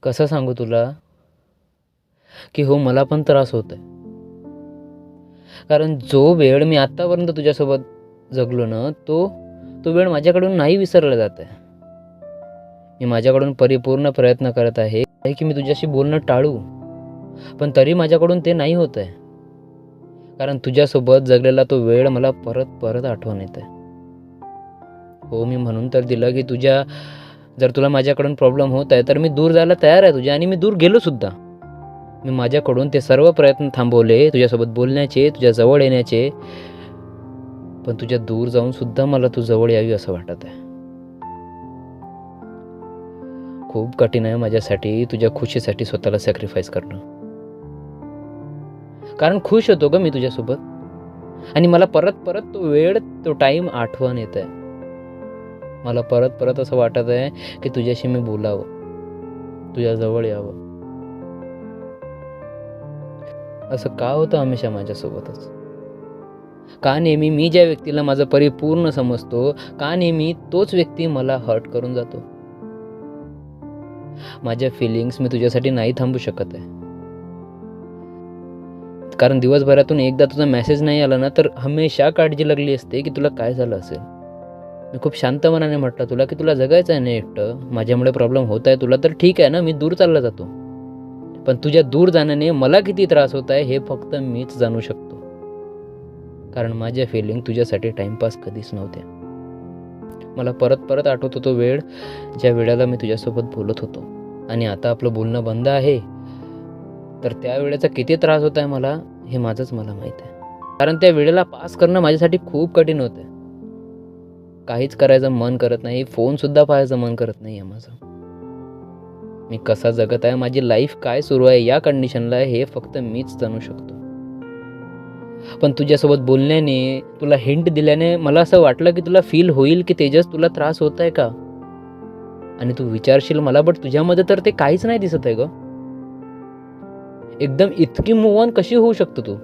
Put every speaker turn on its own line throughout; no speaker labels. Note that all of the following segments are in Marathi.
कसं सांगू तुला की हो मला पण त्रास होत आहे. कारण जो वेळ मी आत्तापर्यंत तुझ्यासोबत जगलो ना तो तो वेळ माझ्याकडून नाही विसरला जात आहे. मी माझ्याकडून परिपूर्ण प्रयत्न करत आहे की मी तुझ्याशी बोलणं टाळू, पण तरी माझ्याकडून ते नाही होत आहे. कारण तुझ्यासोबत जगलेला तो वेळ मला परत परत आठवण येत आहे. हो मी म्हणून तर दिलं की जर तुला माझ्याकडून प्रॉब्लेम होत आहे तर मी दूर जायला तयार आहे तुझ्या, आणि मी दूर गेलो सुद्धा. मी माझ्याकडून ते सर्व प्रयत्न थांबवले तुझ्यासोबत बोलण्याचे, तुझ्या जवळ येण्याचे, पण तुझ्या दूर जाऊन सुद्धा मला तू जवळ यावी असं वाटत आहे. खूप कठीण आहे माझ्यासाठी तुझ्या खुशीसाठी स्वतःला सॅक्रिफाईस करणं. कारण खुश होतो ग मी तुझ्यासोबत, आणि मला परत परत तो वेळ, तो टाईम आठवण येत आहे. मला परत परत असं वाटत आहे की तुझ्याशी मी बोलावं, तुझ्या जवळ यावं. असं का होतं हमेशा माझ्यासोबतच? का नेहमी मी ज्या व्यक्तीला माझं परिपूर्ण समजतो, का नेहमी तोच व्यक्ती मला हर्ट करून जातो? माझ्या फिलिंग्स मी तुझ्यासाठी नाही थांबू शकत आहे. कारण दिवसभरातून एकदा तुझा मेसेज नाही आला ना तर हमेशा काळजी लागली असते की तुला काय झालं असेल. मी खूप शांत मनाने म्हटलं तुला की तुला जगायचं आहे ना एकटं, माझ्यामुळे प्रॉब्लेम होत आहे तुला तर ठीक आहे ना, मी दूर चालला जातो. पण तुझ्या दूर जाण्याने मला किती त्रास होत आहे हे फक्त मीच जाणू शकतो. कारण माझ्या फिलिंग तुझ्यासाठी टाइमपास कधीच नव्हत्या. मला परत परत आठवतो तो वेळ, ज्या वेळेला मी तुझ्यासोबत बोलत होतो, आणि आता आपलं बोलणं बंद आहे. तर त्या वेळेचा किती त्रास होत आहे मला हे मला माहीत आहे. कारण त्या वेळेला पास करणं माझ्यासाठी खूप कठीण होतं. काहीच करायचं मन करत नाही, फोनसुद्धा पाहायचं मन करत नाही आहे माझं. मी कसा जगत आहे, माझी लाईफ काय सुरू आहे या कंडिशनला हे फक्त मीच जाणू शकतो. पण तुझ्यासोबत बोलण्याने, तुला हिंट दिल्याने मला असं वाटलं की तुला फील होईल की तेजस तुला त्रास होत आहे का, आणि तू विचारशील मला बट तुझ्यामध्ये तर ते काहीच नाही दिसत आहे ग. एकदम इतकी मूव्ह ऑन कशी होऊ शकतो तू?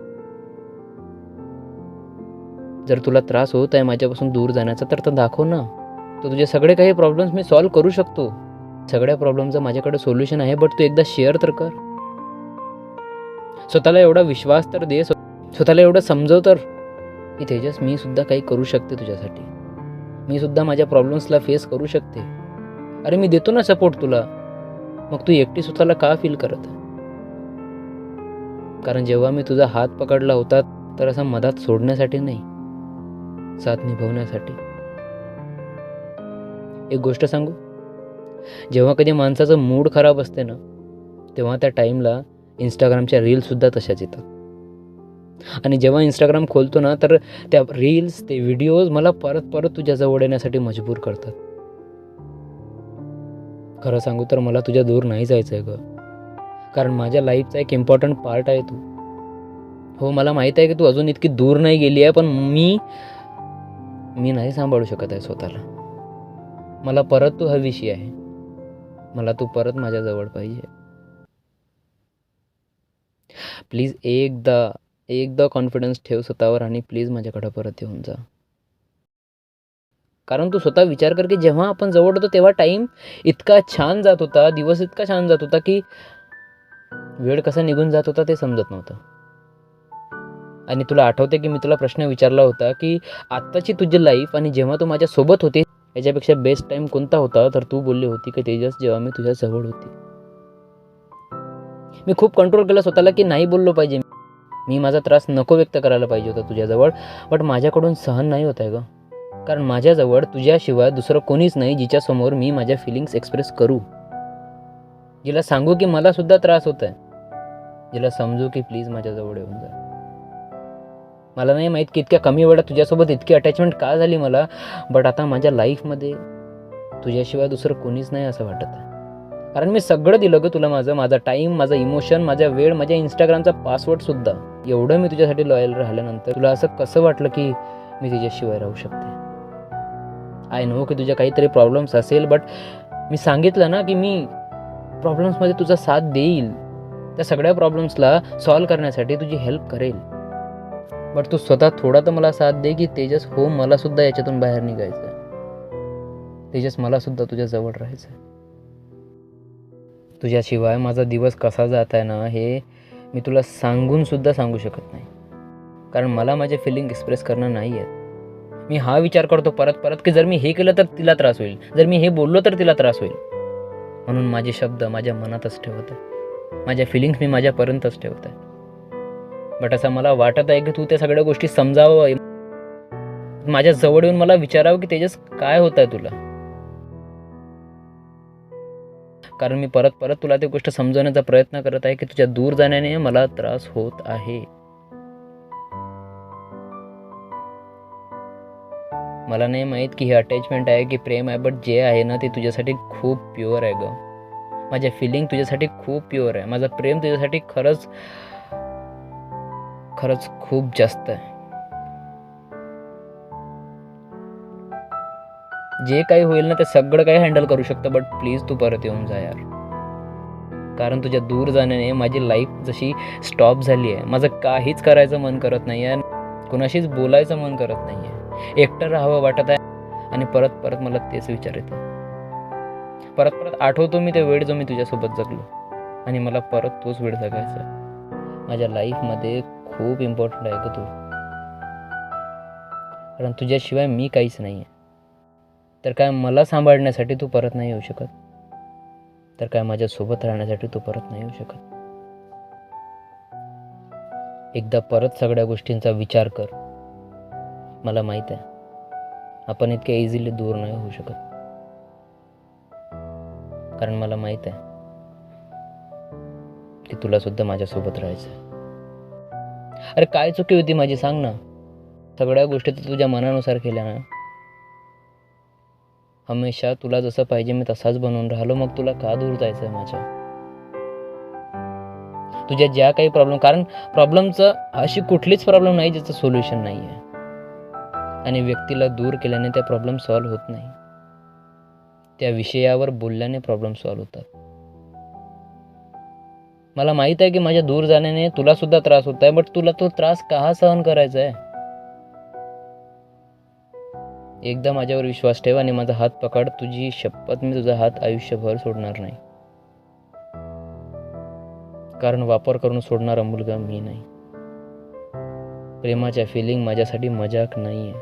जर तुला त्रास होत आहे माझ्यापासून दूर जाण्याचा तर दाखव ना. तर तुझे सगळे काही प्रॉब्लेम्स मी सॉल्व्ह करू शकतो. सगळ्या प्रॉब्लेमचं माझ्याकडे सोल्युशन आहे, बट तू एकदा शेअर तर कर. स्वतःला एवढा विश्वास तर दे, स्वतःला एवढं समजव तर की तेजस मी सुद्धा काही करू शकते तुझ्यासाठी. मी सुद्धा माझ्या प्रॉब्लेम्सला फेस करू शकते. अरे मी देतो ना सपोर्ट तुला, मग तू एकटी स्वतःला का फील करत? कारण जेव्हा मी तुझा हात पकडला होता तर असा मधात सोडण्यासाठी नाही, साथ निभवण्यासाठी. एक गोष्ट सांगू, जेव्हा कधी माणसाचं मूड खराब असते ना तेव्हा त्या टाईमला इंस्टाग्रामच्या रील्ससुद्धा तशाच येतात. आणि जेव्हा इंस्टाग्राम खोलतो ना तर त्या रील्स, ते व्हिडिओज मला परत परत तुझ्या जवळ येण्यासाठी मजबूर करतात. खरं सांगू तर मला तुझ्या दूर नाही जायचं आहे ग. कारण माझ्या लाईफचा एक इम्पॉर्टंट पार्ट आहे तू. हो मला माहीत आहे की तू अजून इतकी दूर नाही गेली आहे, पण मी नाही सांभाळू शकत आहे स्वतःला. मला परत तू हवीशी आहे. मला तू परत माझ्याजवळ पाहिजे. प्लीज एकदा कॉन्फिडन्स ठेव स्वतःवर, आणि प्लीज माझ्याकडे परत येऊन जा. कारण तू स्वतः विचार कर की जेव्हा आपण जवळ होतो तेव्हा टाईम इतका छान जात होता, दिवस इतका छान जात होता की वेळ कसा निघून जात होता ते समजत नव्हतं. आणि तुला आठवते की मी तुला प्रश्न विचारला होता की आत्ताची तुझी लाईफ आणि जेव्हा तू माझ्यासोबत होती याच्यापेक्षा बेस्ट टाईम कोणता होता, तर तू बोलली होती की तेजस जेव्हा मी तुझ्या जवळ होती. मी खूप कंट्रोल केलं स्वतःला की नाही बोललो पाहिजे, मी माझा त्रास नको व्यक्त करायला पाहिजे होता तुझ्याजवळ, बट माझ्याकडून सहन नाही होत आहे ग. कारण माझ्याजवळ तुझ्याशिवाय दुसरं कोणीच नाही जिच्यासमोर मी माझ्या फिलिंग्स एक्सप्रेस करू, जिला सांगू की मला सुद्धा त्रास होत आहे, जिला समजू की प्लीज माझ्याजवळ येऊन जा. मला नाही माहीत की इतक्या कमी वेळात तुझ्यासोबत इतकी अटॅचमेंट का झाली मला, बट आता माझ्या लाईफमध्ये तुझ्याशिवाय दुसरं कोणीच नाही असं वाटत आहे. कारण मी सगळं दिलं ग तुला, माझा टाईम, माझा इमोशन, माझा वेळ, माझ्या इंस्टाग्रामचा पासवर्डसुद्धा. एवढं मी तुझ्यासाठी लॉयल राहिल्यानंतर तुला असं कसं वाटलं की मी तुझ्याशिवाय राहू शकते? आय नो की तुझ्या काहीतरी प्रॉब्लेम्स असेल, बट मी सांगितलं ना की मी प्रॉब्लेम्समध्ये तुझा साथ देईल, त्या सगळ्या प्रॉब्लेम्सला सॉल्व्ह करण्यासाठी तुझी हेल्प करेल. बट तू स्वतः थोडा तर मला साथ दे की तेजस हो मला सुद्धा याच्यातून बाहेर निघायचं आहे. तेजस मला सुद्धा तुझ्या जवळ राहायचं आहे. तुझ्याशिवाय माझा दिवस कसा जात आहे ना हे मी तुला सांगूनसुद्धा सांगू शकत नाही. कारण मला माझे फिलिंग एक्सप्रेस करणं नाही आहेत. मी हा विचार करतो परत परत की जर मी हे केलं तर तिला त्रास होईल, जर मी हे बोललो तर तिला त्रास होईल. म्हणून माझे शब्द माझ्या मनातच ठेवत आहे, माझ्या फिलिंग्स मी माझ्यापर्यंतच ठेवत आहे. बट असं मला वाटत आहे की तू त्या सगळ्या गोष्टी समजावं, माझ्या जवळ येऊन मला विचारावं की तेजस काय होत आहे तुला. कारण मी परत परत तुला ती गोष्ट समजवण्याचा प्रयत्न करत आहे की तुझ्या दूर जाण्याने मला त्रास होत आहे. मला नाही माहीत की हे अटॅचमेंट आहे की प्रेम आहे, बट जे आहे ना ते तुझ्यासाठी खूप प्युअर आहे ग. माझ्या फिलिंग तुझ्यासाठी खूप प्युअर आहे. माझं प्रेम तुझ्यासाठी खरंच खरंच खूप जास्त आहे. जे काही होईल ना ते सगळं काही हँडल करू शकतं, बट प्लीज तू परत येऊन जा यार. कारण तुझ्या दूर जाण्याने माझी लाईफ जशी स्टॉप झाली आहे. माझं काहीच करायचं मन करत नाही आहे, कुणाशीच बोलायचं मन करत नाही आहे, एकटं राहावं वाटत आहे. आणि परत परत मला तेच विचार येते. परत परत आठवतो मी ते वेळ जो मी तुझ्यासोबत जगलो, आणि मला परत तोच वेळ जगायचा आहे. माझ्या लाईफमध्ये खूप इम्पॉर्टंट आहे ग तू. कारण तुझ्याशिवाय मी काहीच नाही आहे. तर काय मला सांभाळण्यासाठी तू परत नाही येऊ शकत, तर काय माझ्यासोबत राहण्यासाठी तू परत नाही येऊ शकत. एकदा परत सगळ्या गोष्टींचा विचार कर. मला माहीत आहे आपण इतक्या इझिली दूर नाही होऊ शकत. कारण मला माहीत आहे की तुला सुद्धा माझ्यासोबत राहायचं आहे. अरे काय चुकी होती माझी सांग ना. सगळ्या गोष्टी तू तुझ्या मनानुसार केल्या ना. हमेशा तुला जसं पाहिजे मी तसाच बनवून राहिलो, मग तुला का दूर जायचं आहे माझ्या. तुझ्या ज्या काही प्रॉब्लेम, कारण प्रॉब्लेमचं अशी कुठलीच प्रॉब्लेम नाही ज्याचं सोल्युशन नाही आहे. आणि व्यक्तीला दूर केल्याने त्या प्रॉब्लेम सॉल्व्ह होत नाही, त्या विषयावर बोलल्याने प्रॉब्लेम सॉल्व्ह होतात. मला माहीत आहे की माझ्या दूर जाण्याने तुला सुद्धा त्रास होत आहे, बट तुला तो त्रास का सहन करायचा आहे. एकदा माझ्यावर विश्वास ठेव आणि माझा हात पकड. तुझी शपथ, मी तुझा हात आयुष्यभर सोडणार नाही. कारण वापर करून सोडणारा मुलगा मी नाही. प्रेमाच्या फिलिंग माझ्यासाठी मजाक नाही आहे.